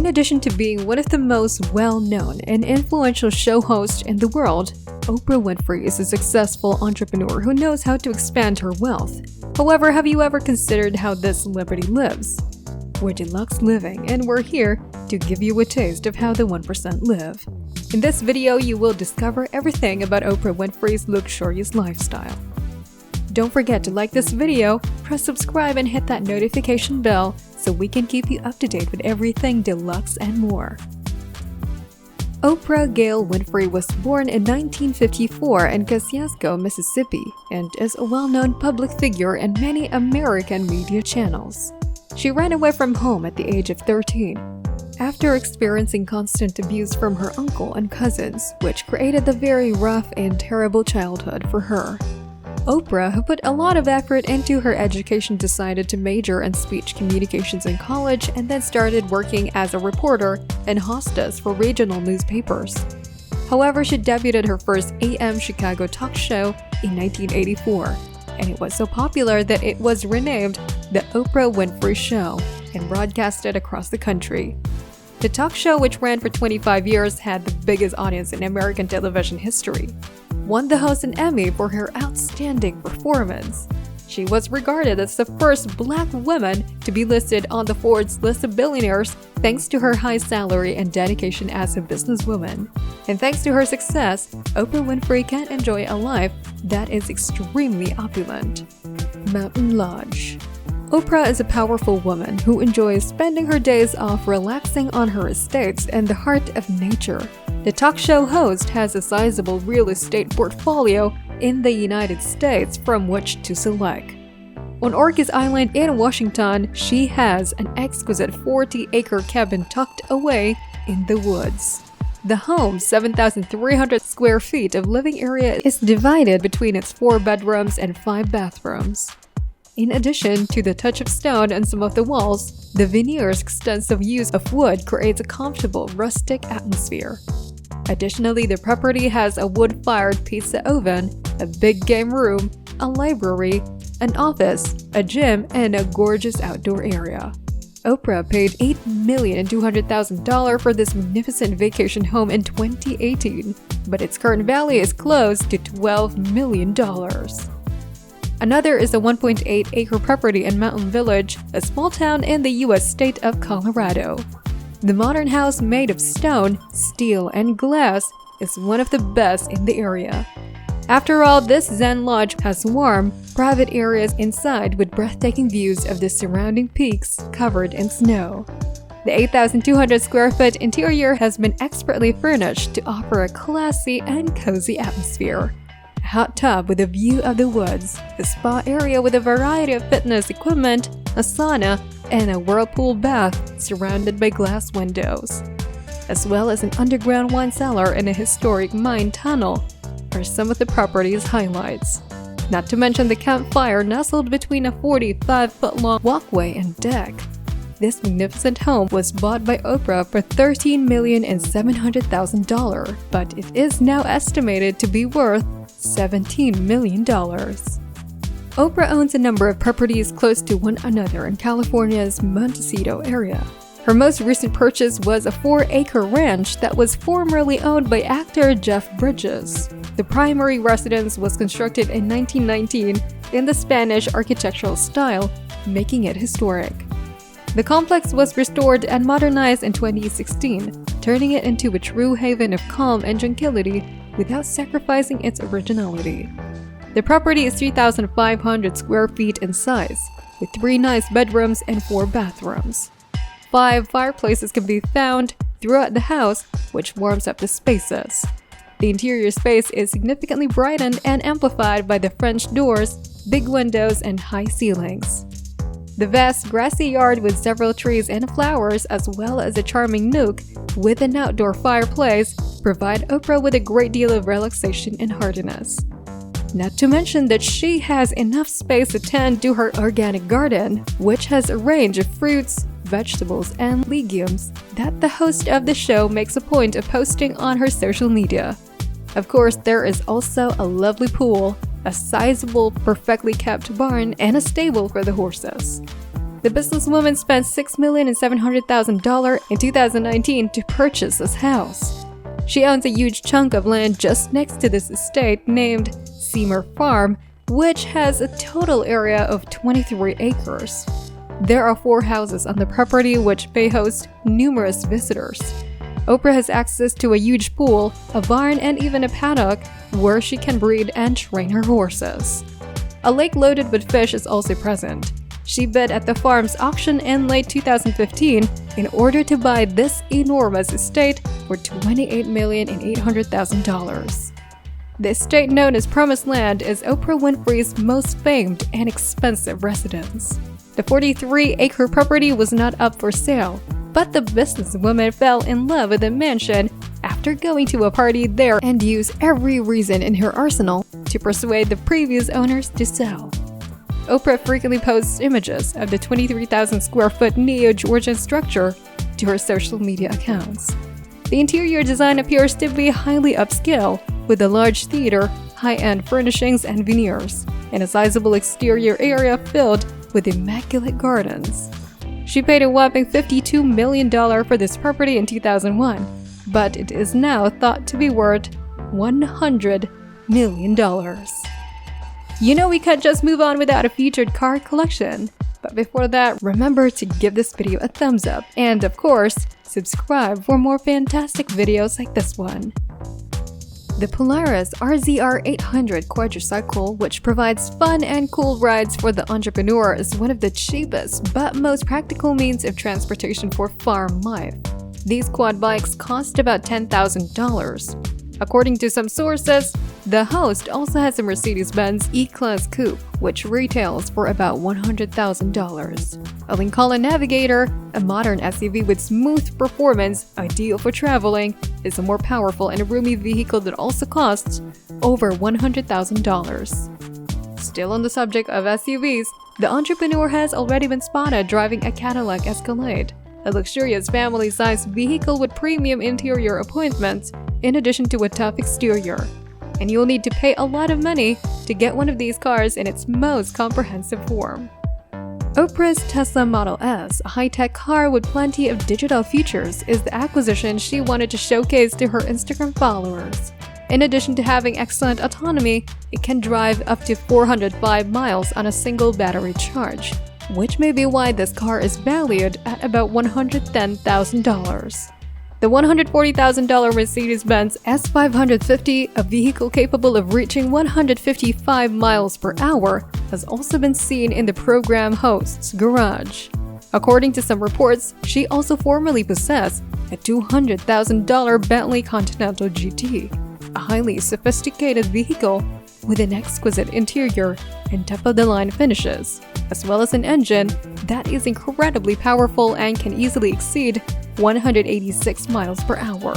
In addition to being one of the most well-known and influential show hosts in the world, Oprah Winfrey is a successful entrepreneur who knows how to expand her wealth. However, have you ever considered how this celebrity lives? We're deluxe living, and we're here to give you a taste of how the 1% live. In this video, you will discover everything about Oprah Winfrey's luxurious lifestyle. Don't forget to like this video, press subscribe and hit that notification bell so we can keep you up to date with everything deluxe and more. Oprah Gail Winfrey was born in 1954 in Kosciuszko, Mississippi, and is a well-known public figure in many American media channels. She ran away from home at the age of 13, after experiencing constant abuse from her uncle and cousins, which created a very rough and terrible childhood for her. Oprah, who put a lot of effort into her education, decided to major in speech communications in college and then started working as a reporter and hostess for regional newspapers. However, she debuted her first AM Chicago talk show in 1984, and it was so popular that it was renamed The Oprah Winfrey Show and broadcasted across the country. The talk show, which ran for 25 years, had the biggest audience in American television history, won the host an Emmy for her outstanding performance. She was regarded as the first Black woman to be listed on the Forbes list of billionaires thanks to her high salary and dedication as a businesswoman. And thanks to her success, Oprah Winfrey can enjoy a life that is extremely opulent. Mountain Lodge. Oprah is a powerful woman who enjoys spending her days off relaxing on her estates in the heart of nature. The talk show host has a sizable real estate portfolio in the United States from which to select. On Orcas Island in Washington, she has an exquisite 40-acre cabin tucked away in the woods. The home's 7,300 square feet of living area is divided between its 4 bedrooms and 5 bathrooms. In addition to the touch of stone on some of the walls, the veneer's extensive use of wood creates a comfortable, rustic atmosphere. Additionally, the property has a wood-fired pizza oven, a big game room, a library, an office, a gym, and a gorgeous outdoor area. Oprah paid $8,200,000 for this magnificent vacation home in 2018, but its current value is close to $12 million. Another is a 1.8-acre property in Mountain Village, a small town in the U.S. state of Colorado. The modern house made of stone, steel, and glass is one of the best in the area. After all, this Zen Lodge has warm, private areas inside with breathtaking views of the surrounding peaks covered in snow. The 8,200 square foot interior has been expertly furnished to offer a classy and cozy atmosphere. A hot tub with a view of the woods, a spa area with a variety of fitness equipment, a sauna, and a whirlpool bath surrounded by glass windows, as well as an underground wine cellar and a historic mine tunnel are some of the property's highlights. Not to mention the campfire nestled between a 45-foot-long walkway and deck. This magnificent home was bought by Oprah for $13,700,000, but it is now estimated to be worth $17 million. Oprah owns a number of properties close to one another in California's Montecito area. Her most recent purchase was a 4-acre ranch that was formerly owned by actor Jeff Bridges. The primary residence was constructed in 1919 in the Spanish architectural style, making it historic. The complex was restored and modernized in 2016, turning it into a true haven of calm and tranquility without sacrificing its originality. The property is 3,500 square feet in size, with 3 nice bedrooms and 4 bathrooms. 5 fireplaces can be found throughout the house, which warms up the spaces. The interior space is significantly brightened and amplified by the French doors, big windows, and high ceilings. The vast grassy yard with several trees and flowers, as well as a charming nook with an outdoor fireplace, provide Oprah with a great deal of relaxation and heartiness. Not to mention that she has enough space to tend to her organic garden, which has a range of fruits, vegetables, and legumes that the host of the show makes a point of posting on her social media. Of course, there is also a lovely pool, a sizable, perfectly kept barn, and a stable for the horses. The businesswoman spent $6,700,000 in 2019 to purchase this house. She owns a huge chunk of land just next to this estate named Seymour Farm, which has a total area of 23 acres. There are 4 houses on the property which may host numerous visitors. Oprah has access to a huge pool, a barn, and even a paddock where she can breed and train her horses. A lake loaded with fish is also present. She bid at the farm's auction in late 2015 in order to buy this enormous estate for $28,800,000. The estate known as Promised Land is Oprah Winfrey's most famed and expensive residence. The 43-acre property was not up for sale, but the businesswoman fell in love with the mansion after going to a party there and used every reason in her arsenal to persuade the previous owners to sell. Oprah frequently posts images of the 23,000 square foot neo-Georgian structure to her social media accounts. The interior design appears to be highly upscale, with a large theater, high-end furnishings and veneers, and a sizable exterior area filled with immaculate gardens. She paid a whopping $52 million for this property in 2001, but it is now thought to be worth $100 million. You know we can't just move on without a featured car collection. But before that, remember to give this video a thumbs up and, of course, subscribe for more fantastic videos like this one. The Polaris RZR 800 quadricycle, which provides fun and cool rides for the entrepreneur, is one of the cheapest but most practical means of transportation for farm life. These quad bikes cost about $10,000. According to some sources, the host also has a Mercedes-Benz E-Class Coupe, which retails for about $100,000. A Lincoln Navigator, a modern SUV with smooth performance, ideal for traveling, is a more powerful and roomy vehicle that also costs over $100,000. Still on the subject of SUVs, the entrepreneur has already been spotted driving a Cadillac Escalade, a luxurious family-sized vehicle with premium interior appointments, in addition to a tough exterior. And you'll need to pay a lot of money to get one of these cars in its most comprehensive form. Oprah's Tesla Model S, a high-tech car with plenty of digital features, is the acquisition she wanted to showcase to her Instagram followers. In addition to having excellent autonomy, it can drive up to 405 miles on a single battery charge, which may be why this car is valued at about $110,000. The $140,000 Mercedes-Benz S550, a vehicle capable of reaching 155 miles per hour, has also been seen in the program host's garage. According to some reports, she also formerly possessed a $200,000 Bentley Continental GT, a highly sophisticated vehicle with an exquisite interior and top-of-the-line finishes, as well as an engine that is incredibly powerful and can easily exceed 186 miles per hour.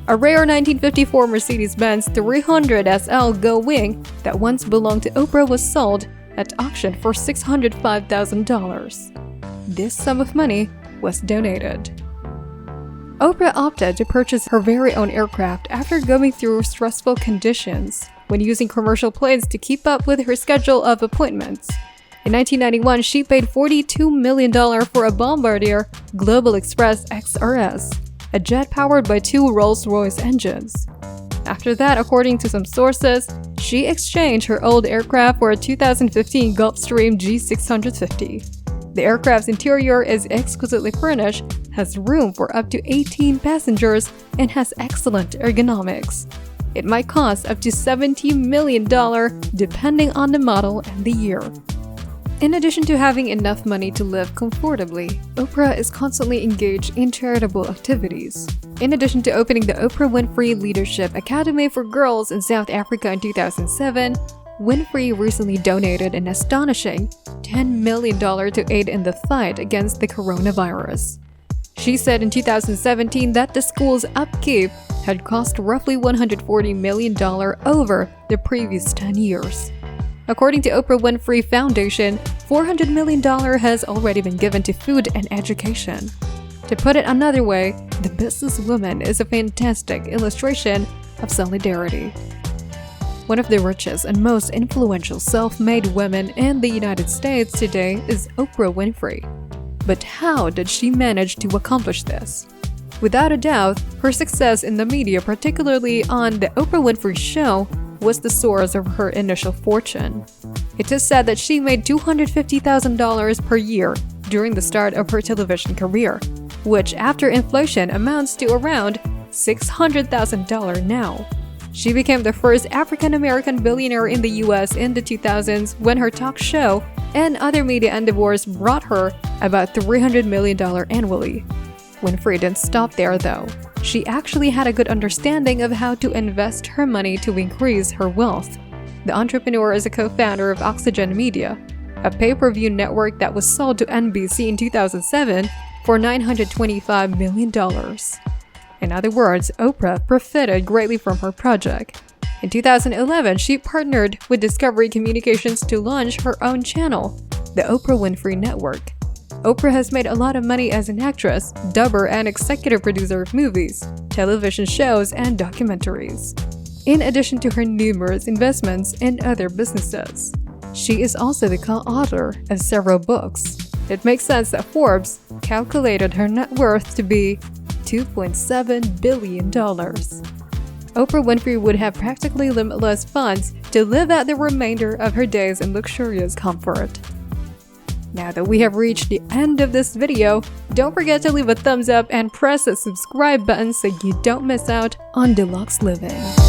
A rare 1954 Mercedes-Benz 300 SL Go Wing that once belonged to Oprah was sold at auction for $605,000. This sum of money was donated. Oprah opted to purchase her very own aircraft after going through stressful conditions when using commercial planes to keep up with her schedule of appointments. In 1991, she paid $42 million for a Bombardier Global Express XRS, a jet powered by 2 Rolls-Royce engines. After that, according to some sources, she exchanged her old aircraft for a 2015 Gulfstream G650. The aircraft's interior is exquisitely furnished, has room for up to 18 passengers, and has excellent ergonomics. It might cost up to $70 million depending on the model and the year. In addition to having enough money to live comfortably, Oprah is constantly engaged in charitable activities. In addition to opening the Oprah Winfrey Leadership Academy for Girls in South Africa in 2007, Winfrey recently donated an astonishing $10 million to aid in the fight against the coronavirus. She said in 2017 that the school's upkeep had cost roughly $140 million over the previous 10 years. According to Oprah Winfrey Foundation, $400 million has already been given to food and education. To put it another way, the businesswoman is a fantastic illustration of solidarity. One of the richest and most influential self-made women in the United States today is Oprah Winfrey. But how did she manage to accomplish this? Without a doubt, her success in the media, particularly on The Oprah Winfrey Show, was the source of her initial fortune. It is said that she made $250,000 per year during the start of her television career, which after inflation amounts to around $600,000 now. She became the first African-American billionaire in the US in the 2000s when her talk show and other media endeavors brought her about $300 million annually. Winfrey didn't stop there though. She actually had a good understanding of how to invest her money to increase her wealth. The entrepreneur is a co-founder of Oxygen Media, a pay-per-view network that was sold to NBC in 2007 for $925 million. In other words, Oprah profited greatly from her project. In 2011, she partnered with Discovery Communications to launch her own channel, the Oprah Winfrey Network. Oprah has made a lot of money as an actress, dubber, and executive producer of movies, television shows, and documentaries, in addition to her numerous investments in other businesses. She is also the co-author of several books. It makes sense that Forbes calculated her net worth to be $2.7 billion. Oprah Winfrey would have practically limitless funds to live out the remainder of her days in luxurious comfort. Now that we have reached the end of this video, don't forget to leave a thumbs up and press the subscribe button so you don't miss out on deluxe living.